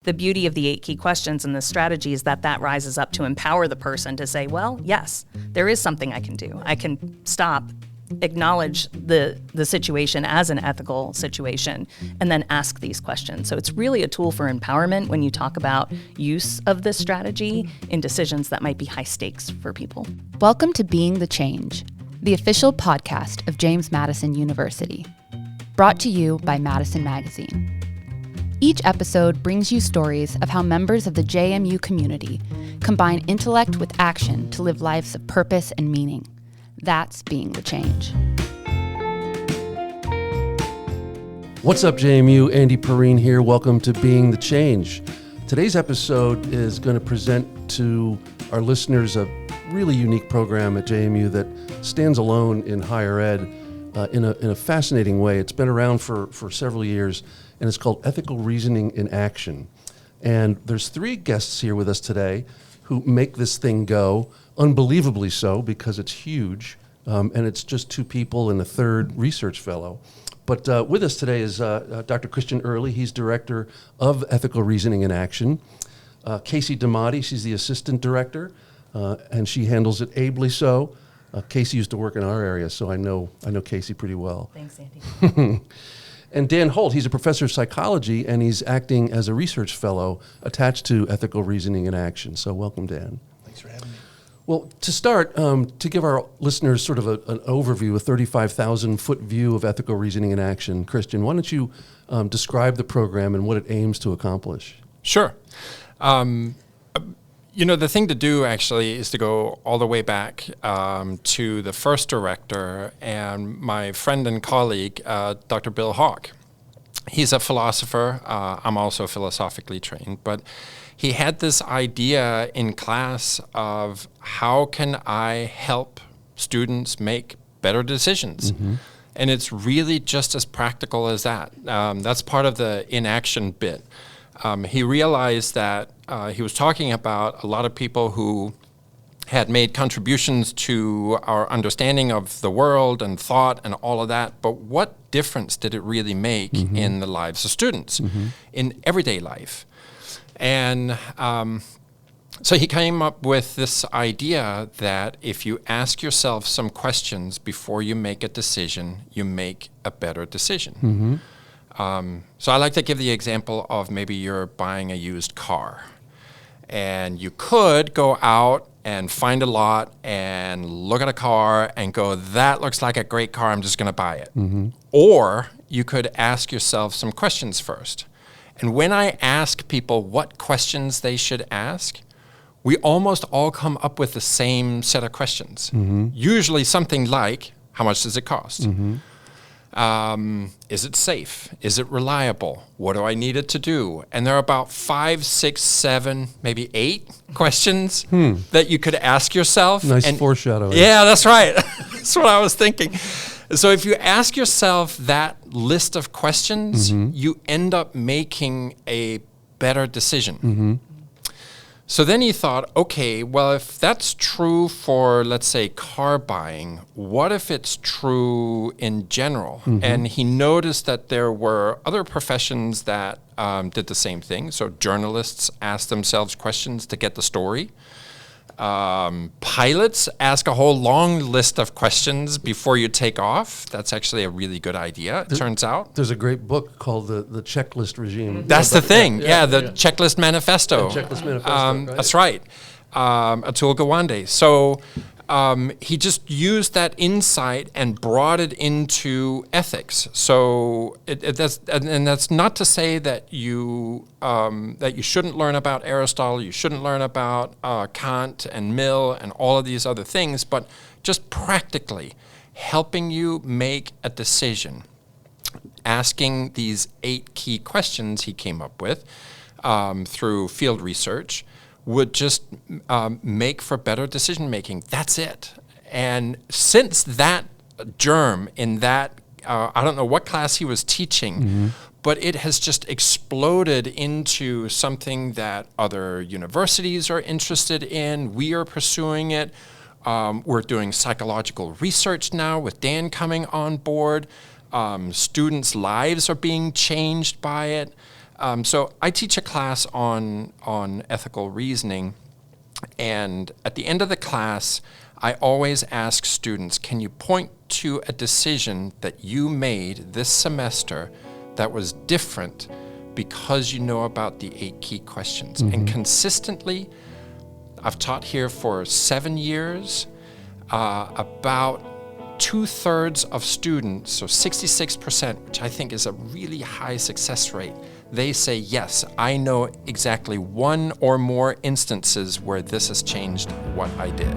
the beauty of the 8 key questions and the strategy is that rises up to empower the person to say, well, yes, there is something I can do. I can stop, acknowledge the situation as an ethical situation, and then ask these questions. So it's really a tool for empowerment when you talk about use of this strategy in decisions that might be high stakes for people. Welcome to Being the Change, the official podcast of James Madison University, brought to you by Madison Magazine. Each episode brings you stories of how members of the JMU community combine intellect with action to live lives of purpose and meaning. That's being the change. What's up, JMU? Andy Perrine here. Welcome to Being the Change. Today's episode is going to present to our listeners a really unique program at JMU that stands alone in higher ed in a fascinating way. It's been around for several years, and it's called Ethical Reasoning in Action. And there's 3 guests here with us today who make this thing go, unbelievably so, because it's huge, and it's just 2 people and a 3rd research fellow. But with us today is Dr. Christian Early. He's Director of Ethical Reasoning in Action. Casey Damati, she's the Assistant Director, and she handles it ably so. Casey used to work in our area, so I know Casey pretty well. Thanks, Andy. And Dan Holt, he's a professor of psychology, and he's acting as a research fellow attached to Ethical Reasoning in Action. So welcome, Dan. Thanks for having me. Well, to start, to give our listeners sort of an overview, a 35,000-foot view of Ethical Reasoning in Action, Christian, why don't you describe the program and what it aims to accomplish? Sure. The thing to do actually is to go all the way back to the first director and my friend and colleague, Dr. Bill Hawke. He's a philosopher. I'm also philosophically trained, but he had this idea in class of how can I help students make better decisions? Mm-hmm. And it's really just as practical as that. That's part of the inaction bit. He realized that he was talking about a lot of people who had made contributions to our understanding of the world and thought and all of that, but what difference did it really make in the lives of students, in everyday life? And so he came up with this idea that if you ask yourself some questions before you make a decision, you make a better decision. So I like to give the example of maybe you're buying a used car. And you could go out and find a lot and look at a car and go, that looks like a great car, I'm just going to buy it. Or you could ask yourself some questions first. And when I ask people what questions they should ask, we almost all come up with the same set of questions. Usually something like, how much does it cost? Is it safe? Is it reliable? What do I need it to do? And there are about 5, 6, 7, maybe 8 questions that you could ask yourself. Nice foreshadowing. Yeah, that's right. That's what I was thinking. So if you ask yourself that list of questions, you end up making a better decision. So then he thought, okay, well, if that's true for, let's say, car buying, what if it's true in general? And he noticed that there were other professions that did the same thing. So journalists asked themselves questions to get the story. Pilots ask a whole long list of questions before you take off. That's actually a really good idea, it turns out. There's a great book called The Checklist Regime. That's the thing. The Checklist Manifesto. Checklist Manifesto, right. That's right. Atul Gawande. So he just used that insight and brought it into ethics. So that's not to say that you shouldn't learn about Aristotle, you shouldn't learn about Kant and Mill and all of these other things, but just practically helping you make a decision, asking these 8 key questions he came up with through field research would just make for better decision making. That's it. And since that germ in that, I don't know what class he was teaching, but it has just exploded into something that other universities are interested in. We are pursuing it. We're doing psychological research now with Dan coming on board. Students' lives are being changed by it. So I teach a class on ethical reasoning, and at the end of the class, I always ask students, can you point to a decision that you made this semester that was different because you know about the 8 key questions? And consistently, I've taught here for 7 years, about 2/3 of students, so 66%, which I think is a really high success rate, they say, yes, I know exactly 1 or more instances where this has changed what I did.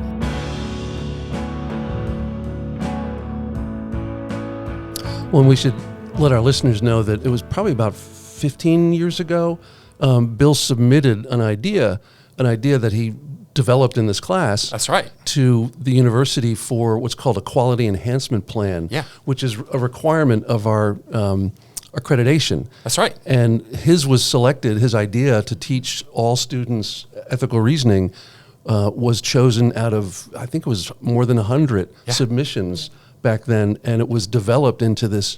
Well, we should let our listeners know that it was probably about 15 years ago, Bill submitted an idea that he developed in this class. That's right. To the university for what's called a quality enhancement plan, which is a requirement of our accreditation. That's right. And his idea to teach all students ethical reasoning was chosen out of, I think it was more than 100 submissions back then, and it was developed into this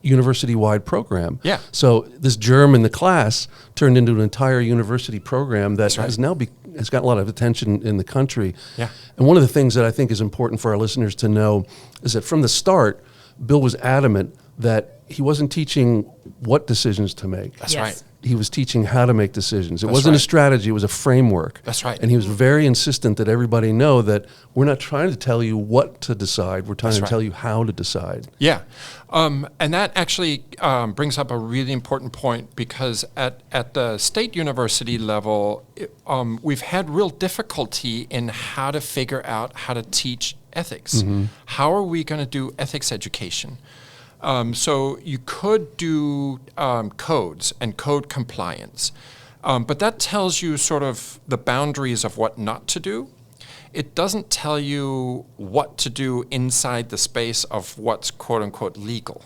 university-wide program. Yeah. So this germ in the class turned into an entire university program that has now has got a lot of attention in the country. Yeah. And one of the things that I think is important for our listeners to know is that from the start, Bill was adamant that he wasn't teaching what decisions to make. That's right. He was teaching how to make decisions. It That's wasn't right. a strategy, it was a framework. That's right. And he was very insistent that everybody know that we're not trying to tell you what to decide, we're trying to tell you how to decide. Yeah. And that actually brings up a really important point, because at the state university level, we've had real difficulty in how to figure out how to teach ethics. How are we going to do ethics education? So you could do codes and code compliance, but that tells you sort of the boundaries of what not to do. It doesn't tell you what to do inside the space of what's quote-unquote legal.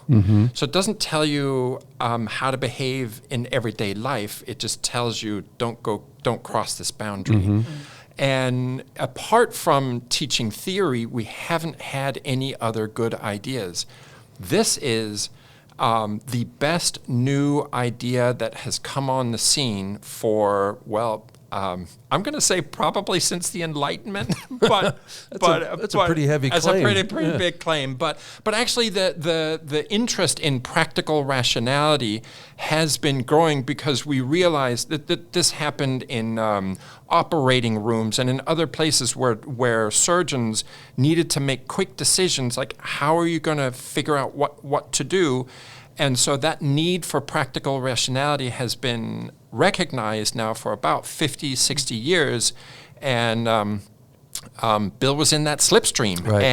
So it doesn't tell you how to behave in everyday life. It just tells you don't cross this boundary. And apart from teaching theory, we haven't had any other good ideas. This is the best new idea that has come on the scene for, well, I'm going to say probably since the Enlightenment, but that's a pretty heavy claim. That's a pretty big claim. But actually, the interest in practical rationality has been growing, because we realized that this happened in operating rooms and in other places where surgeons needed to make quick decisions, like how are you going to figure out what to do. And so that need for practical rationality has been recognized now for about 50, 60 years. And Bill was in that slipstream. Right.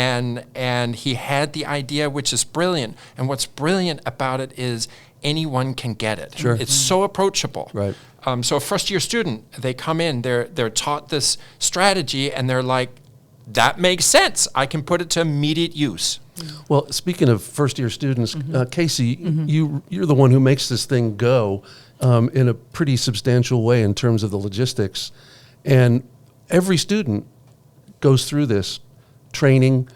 And he had the idea, which is brilliant. And what's brilliant about it is anyone can get it. Sure. It's so approachable. Right. So a first-year student, they come in, they're taught this strategy, and they're like, that makes sense. I can put it to immediate use. Well, speaking of first-year students, Casey, you're the one who makes this thing go in a pretty substantial way in terms of the logistics. And every student goes through this training,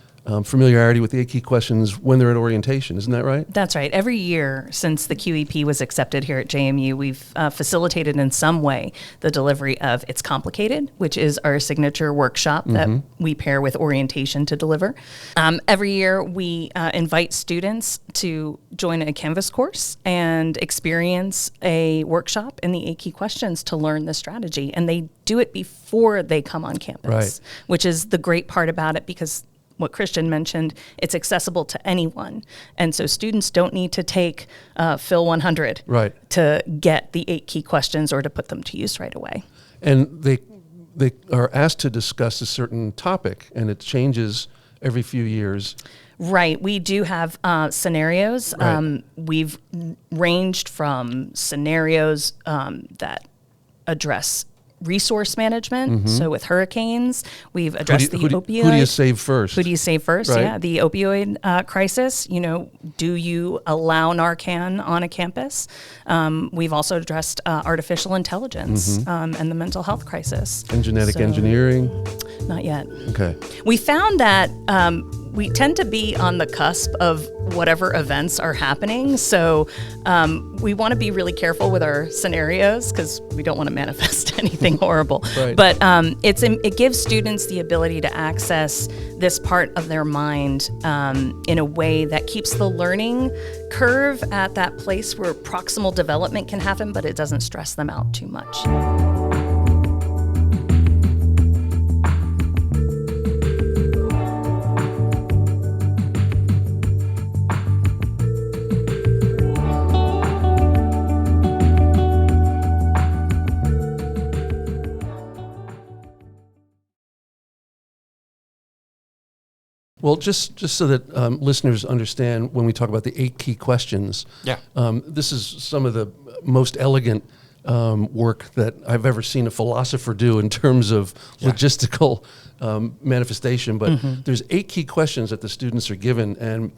familiarity with the 8 key questions when they're at orientation. Isn't that right? That's right. Every year since the QEP was accepted here at JMU, we've facilitated in some way the delivery of It's Complicated, which is our signature workshop that we pair with orientation to deliver. Every year we invite students to join a Canvas course and experience a workshop in the 8 key questions to learn the strategy. And they do it before they come on campus, which is the great part about it, because what Christian mentioned, it's accessible to anyone. And so students don't need to take Phil 100 to get the 8 key questions or to put them to use right away. And they are asked to discuss a certain topic, and it changes every few years. Right. We do have scenarios. Right. We've ranged from scenarios that address resource management. So with hurricanes, we've addressed the opioid. Who do you save first? Who do you save first? Right. Yeah, the opioid crisis. Do you allow Narcan on a campus? We've also addressed artificial intelligence and the mental health crisis. And genetic engineering? Not yet. Okay. We found that we tend to be on the cusp of whatever events are happening. So we want to be really careful with our scenarios because we don't want to manifest anything horrible. Right. But it gives students the ability to access this part of their mind in a way that keeps the learning curve at that place where proximal development can happen, but it doesn't stress them out too much. Well, just so that listeners understand when we talk about the 8 key questions, this is some of the most elegant work that I've ever seen a philosopher do in terms of logistical manifestation. But there's 8 key questions that the students are given, and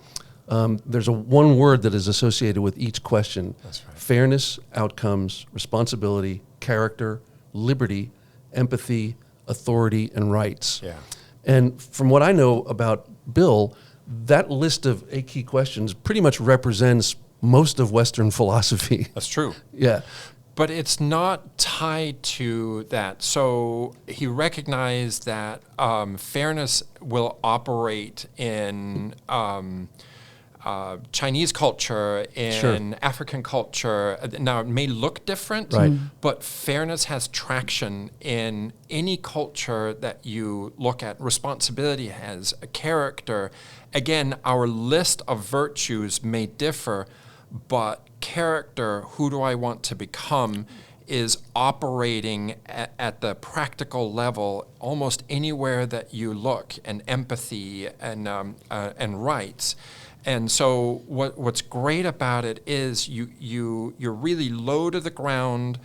there's one word that is associated with each question. That's right. Fairness, outcomes, responsibility, character, liberty, empathy, authority, and rights. Yeah. And from what I know about Bill, that list of 8 key questions pretty much represents most of Western philosophy. That's true. Yeah. But it's not tied to that. So he recognized that fairness will operate in Chinese culture, in African culture. Now, it may look different, right, but fairness has traction in any culture that you look at. Responsibility has a character. Again, our list of virtues may differ, but character, who do I want to become, is operating at the practical level almost anywhere that you look, and empathy and rights. And so what's great about it is you're really low to the ground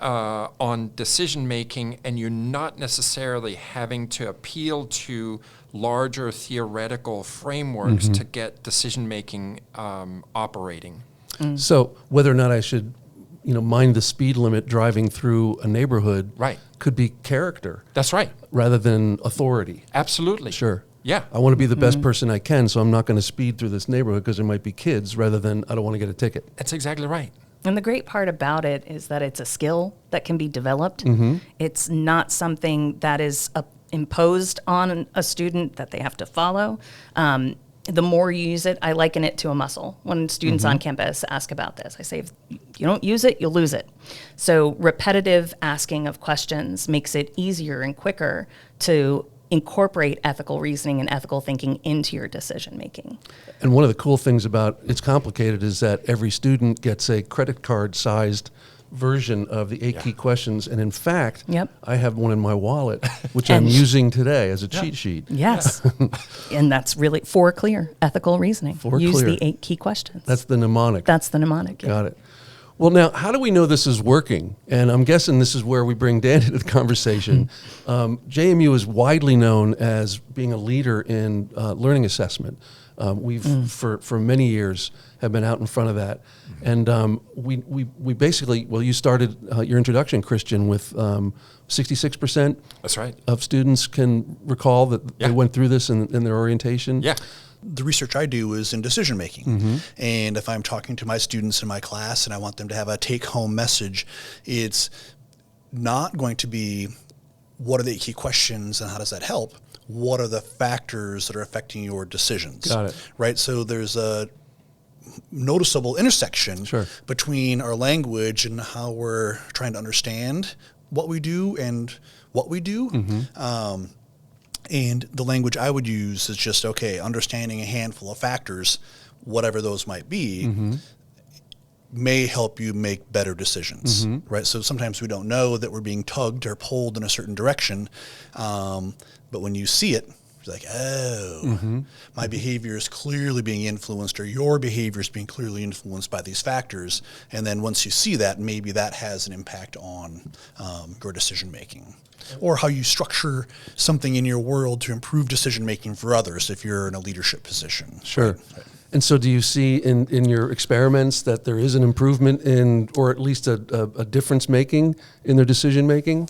on decision making, and you're not necessarily having to appeal to larger theoretical frameworks to get decision making operating. So whether or not I should, mind the speed limit driving through a neighborhood, right, could be character. That's right. Rather than authority. Absolutely. Sure. Yeah. I want to be the best person I can, so I'm not going to speed through this neighborhood because there might be kids, rather than I don't want to get a ticket. That's exactly right. And the great part about it is that it's a skill that can be developed. It's not something that is imposed on a student that they have to follow. The more you use it, I liken it to a muscle. When students on campus ask about this, I say, if you don't use it, you'll lose it. So repetitive asking of questions makes it easier and quicker to incorporate ethical reasoning and ethical thinking into your decision making. And one of the cool things about It's Complicated is that every student gets a credit card sized version of the 8 key questions. And in fact, I have one in my wallet, which I'm using today as a cheat sheet. Yes. And that's really for clear ethical reasoning. Use the 8 key questions. That's the mnemonic. That's the mnemonic. Yeah. Got it. Well, now, how do we know this is working? And I'm guessing this is where we bring Dan into the conversation. JMU is widely known as being a leader in learning assessment. We've, for many years, have been out in front of that. And we basically, you started your introduction, Christian, with 66% That's right. of students can recall that they went through this in their orientation. Yeah. The research I do is in decision making. And if I'm talking to my students in my class and I want them to have a take-home message, it's not going to be what are the 8 key questions and how does that help? What are the factors that are affecting your decisions? Got it. Right? So there's a noticeable intersection between our language and how we're trying to understand what we do and what we do. And the language I would use is just, understanding a handful of factors, whatever those might be, may help you make better decisions, right? So sometimes we don't know that we're being tugged or pulled in a certain direction, but when you see it, it's like, my behavior is clearly being influenced, or your behavior is being clearly influenced by these factors. And then once you see that, maybe that has an impact on your decision making, or how you structure something in your world to improve decision making for others if you're in a leadership position. Sure. Right. And so do you see in your experiments that there is an improvement in, or at least a difference making in their decision making?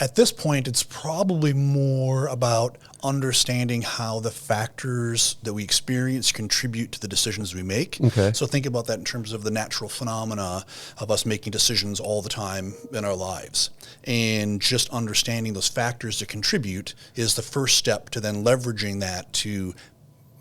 At this point, it's probably more about understanding how the factors that we experience contribute to the decisions we make. Okay. So think about that in terms of the natural phenomena of us making decisions all the time in our lives. And just understanding those factors that contribute is the first step to then leveraging that to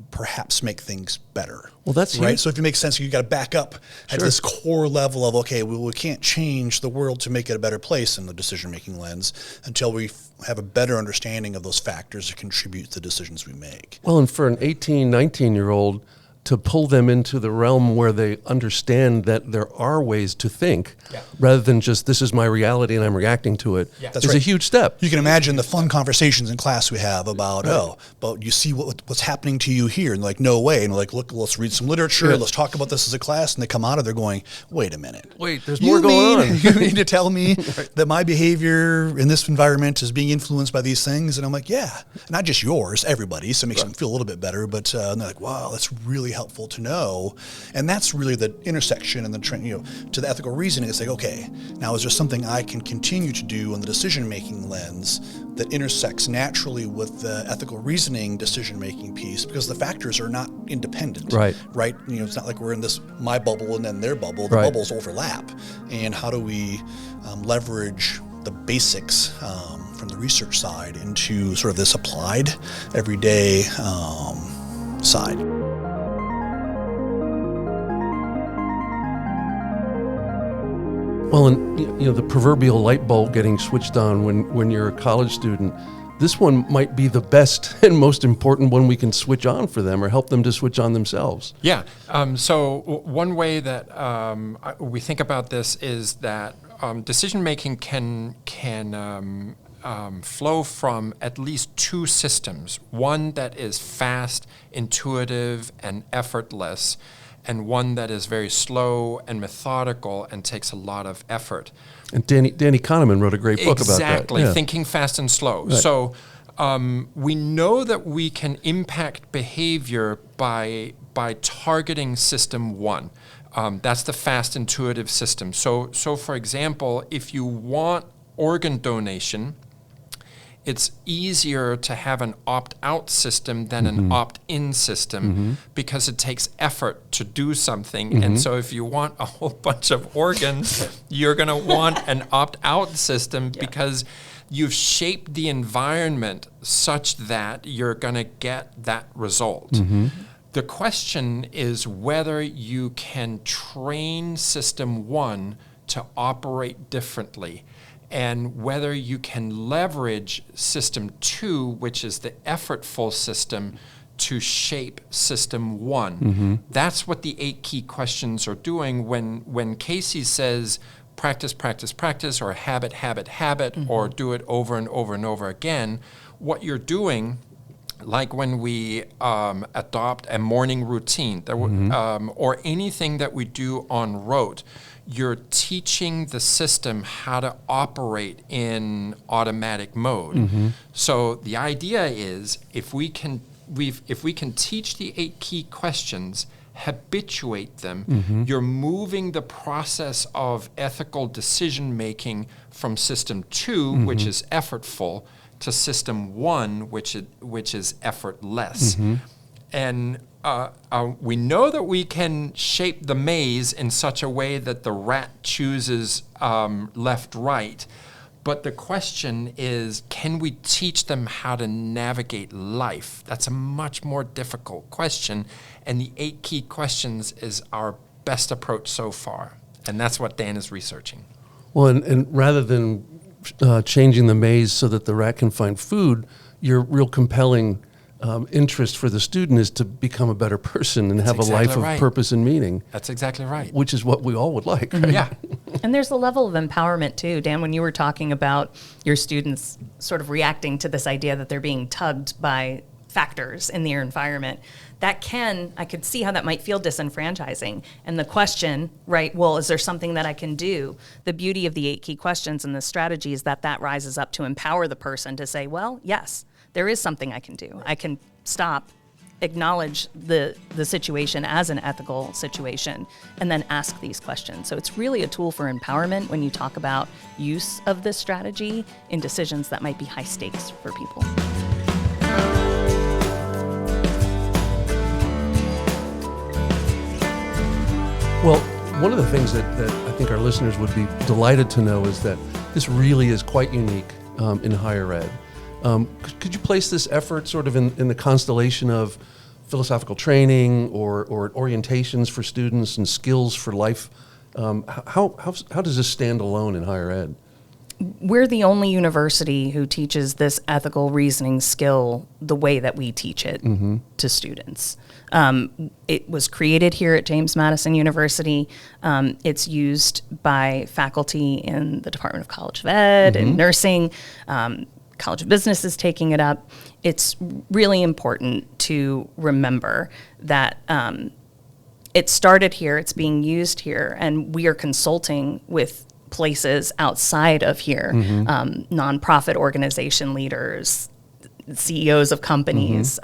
perhaps make things better. Well, that's right. huge. So if it makes sense, you got to back up at this core level of, okay, well, we can't change the world to make it a better place in the decision-making lens until we have a better understanding of those factors that contribute to the decisions we make. Well, and for an 18, 19-year-old, to pull them into the realm where they understand that there are ways to think rather than just this is my reality and I'm reacting to it That's is right. a huge step. You can imagine the fun conversations in class we have about, but you see what's happening to you here. And like, no way. And we're like, look, let's read some literature. Let's talk about this as a class. And they come out of there going, wait a minute. Wait, there's more going on. You mean to tell me that my behavior in this environment is being influenced by these things? And I'm like, yeah, not just yours, everybody. So it makes them feel a little bit better. But and they're like, wow, that's really helpful to know. And that's really the intersection and the trend, to the ethical reasoning. It's like, okay, now is there something I can continue to do in the decision-making lens that intersects naturally with the ethical reasoning decision-making piece? Because the factors are not independent. Right. It's not like we're in this my bubble and then their bubble. The bubbles overlap. And how do we leverage the basics from the research side into sort of this applied everyday side? Well, and the proverbial light bulb getting switched on when you're a college student, this one might be the best and most important one we can switch on for them or help them to switch on themselves. Yeah. So one way that we think about this is that decision making can flow from at least two systems. One that is fast, intuitive, and effortless, and one that is very slow and methodical and takes a lot of effort. And Danny Kahneman wrote a great book about that. Exactly, Thinking Fast and Slow. Right. So we know that we can impact behavior by targeting system one. That's the fast, intuitive system. So for example, if you want organ donation, it's easier to have an opt-out system than an opt-in system because it takes effort to do something. And so if you want a whole bunch of organs, you're going to want an opt-out system because you've shaped the environment such that you're going to get that result. The question is whether you can train system one to operate differently, and whether you can leverage system two, which is the effortful system, to shape system one. That's what the 8 key questions are doing. When Casey says practice, practice, practice, or habit, habit, habit, or do it over and over and over again, what you're doing, like when we adopt a morning routine or anything that we do en route, you're teaching the system how to operate in automatic mode. So the idea is if we can teach the 8 key questions, habituate them, you're moving the process of ethical decision making from system 2, which is effortful, to system 1, which is effortless. And we know that we can shape the maze in such a way that the rat chooses left, right. But the question is, can we teach them how to navigate life? That's a much more difficult question. And the 8 key questions is our best approach so far. And that's what Dan is researching. Well, and rather than changing the maze so that the rat can find food, your real compelling interest for the student is to become a better person and have a life of purpose and meaning. That's exactly right. Which is what we all would like. Right? Yeah. And there's a level of empowerment too. Dan, when you were talking about your students sort of reacting to this idea that they're being tugged by factors in their environment, I could see how that might feel disenfranchising. And the question, right, well, is there something that I can do? The beauty of the 8 key questions and the strategy is that rises up to empower the person to say, well, yes, there is something I can do. I can stop, acknowledge the situation as an ethical situation, and then ask these questions. So it's really a tool for empowerment when you talk about use of this strategy in decisions that might be high stakes for people. Well, one of the things that I think our listeners would be delighted to know is that this really is quite unique in higher ed. Could you place this effort sort of in the constellation of philosophical training or orientations for students and skills for life? How does this stand alone in higher ed? We're the only university who teaches this ethical reasoning skill the way that we teach it to students. It was created here at James Madison University. It's used by faculty in the Department of College of Ed and nursing. College of Business is taking it up. It's really important to remember that it started here, it's being used here, and we are consulting with places outside of here, nonprofit organization leaders, CEOs of companies,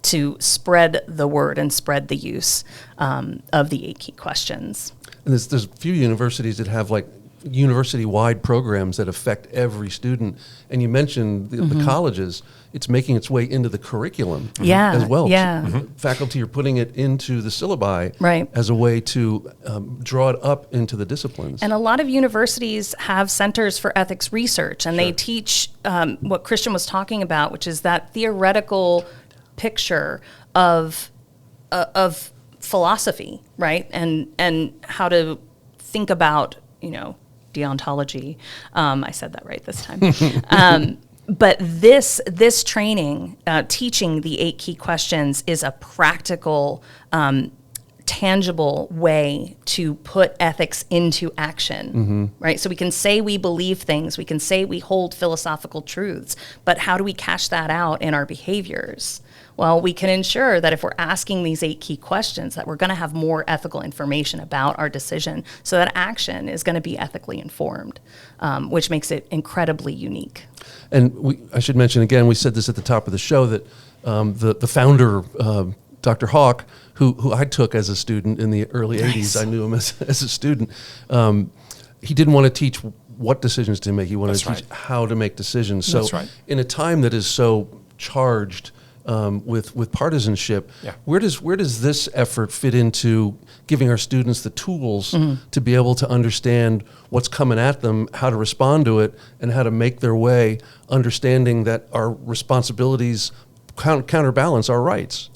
to spread the word and spread the use of the 8 key questions. And there's a few universities that have like university-wide programs that affect every student. And you mentioned the colleges. It's making its way into the curriculum as well. Faculty are putting it into the syllabi as a way to draw it up into the disciplines. And a lot of universities have centers for ethics research, and they teach what Christian was talking about, which is that theoretical picture of philosophy, right? And how to think about, deontology. I said that right this time. But this training, teaching the 8 key questions, is a practical, tangible way to put ethics into action, right? So we can say we believe things, we can say we hold philosophical truths, but how do we cash that out in our behaviors? Well, we can ensure that if we're asking these 8 key questions, that we're going to have more ethical information about our decision, so that action is going to be ethically informed, which makes it incredibly unique. And I should mention again, we said this at the top of the show, that the founder, Dr. Hawk, who I took as a student in the early 80s, I knew him as a student, he didn't want to teach what decisions to make, he wanted to teach how to make decisions. So in a time that is so charged with partisanship, where does this effort fit into giving our students the tools to be able to understand what's coming at them, how to respond to it, and how to make their way, understanding that our responsibilities counterbalance our rights?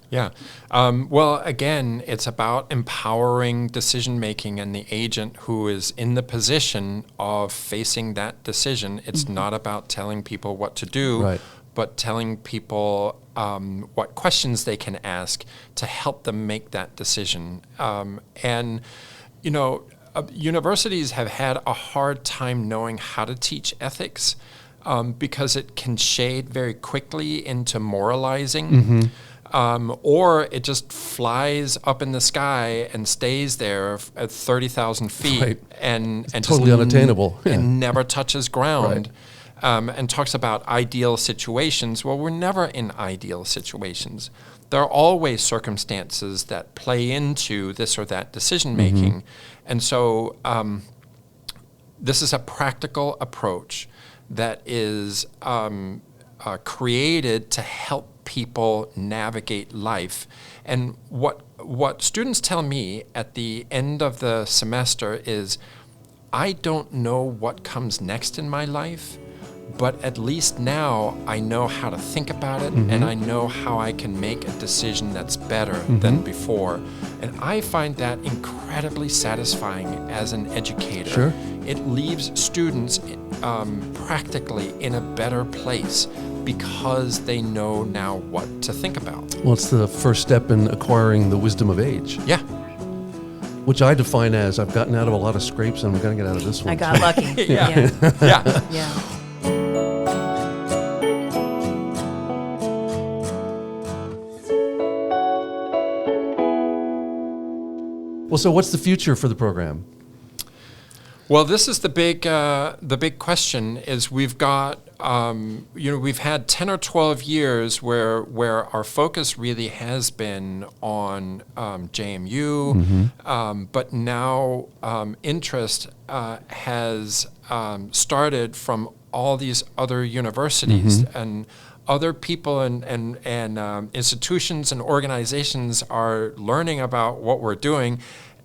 Well, again, it's about empowering decision-making and the agent who is in the position of facing that decision. It's not about telling people what to do, but telling people what questions they can ask to help them make that decision. Universities have had a hard time knowing how to teach ethics because it can shade very quickly into moralizing. Or it just flies up in the sky and stays there at 30,000 feet and totally unattainable and never touches ground. And talks about ideal situations. Well, we're never in ideal situations. There are always circumstances that play into this or that decision making. And so this is a practical approach that is created to help people navigate life. And what students tell me at the end of the semester is, I don't know what comes next in my life, but at least now I know how to think about it, and I know how I can make a decision that's better than before. And I find that incredibly satisfying as an educator. It leaves students practically in a better place because they know now what to think about. Well, it's the first step in acquiring the wisdom of age. Which I define as, I've gotten out of a lot of scrapes and I'm going to get out of this one. I got lucky. Yeah. Well, so what's the future for the program? Well, this is the big question. Is we've got we've had 10 or 12 years where our focus really has been on JMU, but now interest has started from all these other universities and other people and institutions and organizations are learning about what we're doing.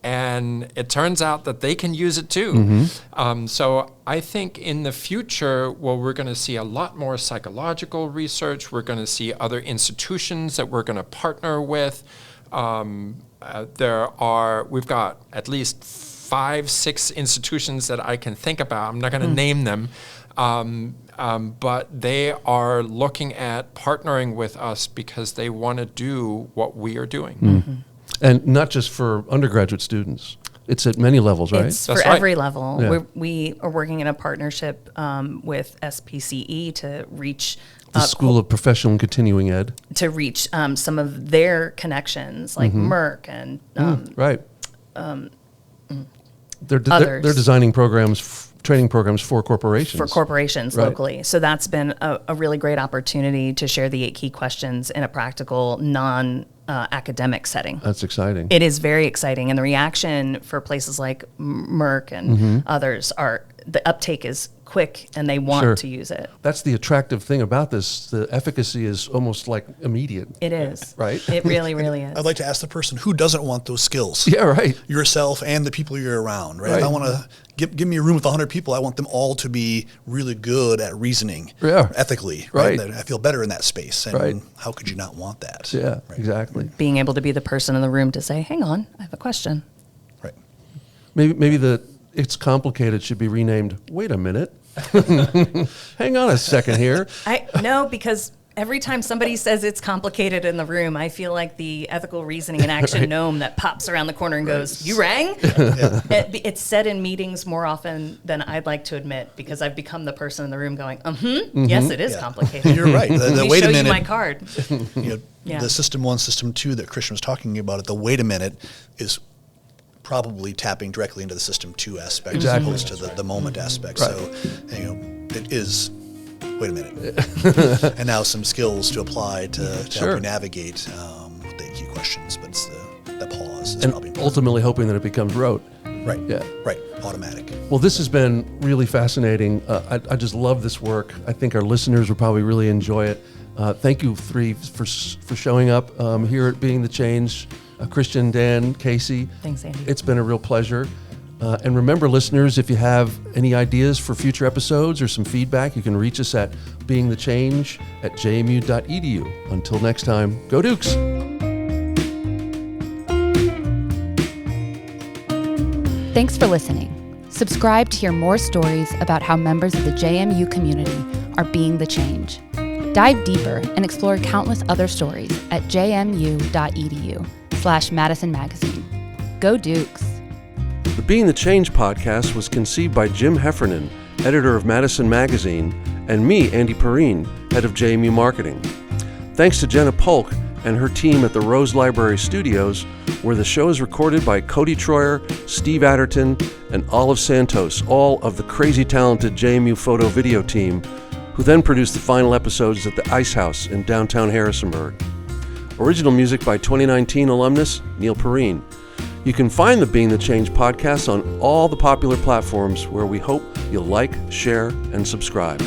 And it turns out that they can use it too. So I think in the future, we're going to see a lot more psychological research. We're going to see other institutions that we're going to partner with. We've got at least 5-6 institutions that I can think about. I'm not going to name them. But they are looking at partnering with us because they want to do what we are doing. And not just for undergraduate students. It's at many levels, right? It's That's for right. every level. Yeah. We are working in a partnership with SPCE to reach The School of Professional and Continuing Ed. some of their connections, like Merck and Right. They're others. designing programs, training programs for corporations. corporations Right. locally. So that's been a really great opportunity to share the 8 key questions in a practical, non-academic setting. That's exciting. It is very exciting, and the reaction for places like Merck and others the uptake is quick, and they want Sure. to use it. That's the attractive thing about this. The efficacy is almost like immediate. It is. Right. It really, really is. I'd like to ask the person who doesn't want those skills. Yeah, right. Yourself and the people you're around, right? Right. If I want to give me a room with 100 people, I want them all to be really good at reasoning ethically, right? Right. I feel better in that space. And Right. how could you not want that? Yeah, Right. exactly. Being able to be the person in the room to say, hang on, I have a question. Right. Maybe the it's complicated should be renamed. Wait a minute. Hang on a second here. No, because every time somebody says it's complicated in the room, I feel like the ethical reasoning and action gnome that pops around the corner and goes, "You rang?" It's said in meetings more often than I'd like to admit because I've become the person in the room going, yes, it is complicated. You're right. The Let me wait show a minute. you my card. Yeah. The system 1, system 2 that Christian was talking about, the wait a minute is probably tapping directly into the system 2 aspect Exactly. as opposed to the moment aspect. Right. So, it is, wait a minute. And now some skills to apply to Sure. help you navigate with the key questions, but it's the pause is And probably important. ultimately hoping that it becomes rote. Right. Yeah. Right. Automatic. Well, this has been really fascinating. I just love this work. I think our listeners will probably really enjoy it. Thank you, 3, for showing up here at Being the Change. Christian, Dan, Casey. Thanks, Andy. It's been a real pleasure. And remember, listeners, if you have any ideas for future episodes or some feedback, you can reach us at beingthechange@jmu.edu. Until next time, go Dukes! Thanks for listening. Subscribe to hear more stories about how members of the JMU community are being the change. Dive deeper and explore countless other stories at jmu.edu/Madison Magazine. Go Dukes! The Being the Change podcast was conceived by Jim Heffernan, editor of Madison Magazine, and me, Andy Perrine, head of JMU Marketing. Thanks to Jenna Polk and her team at the Rose Library Studios, where the show is recorded by Cody Troyer, Steve Adderton, and Olive Santos, all of the crazy talented JMU photo video team, who then produced the final episodes at the Ice House in downtown Harrisonburg. Original music by 2019 alumnus Neil Perrine. You can find the Being the Change podcast on all the popular platforms where we hope you'll like, share, and subscribe.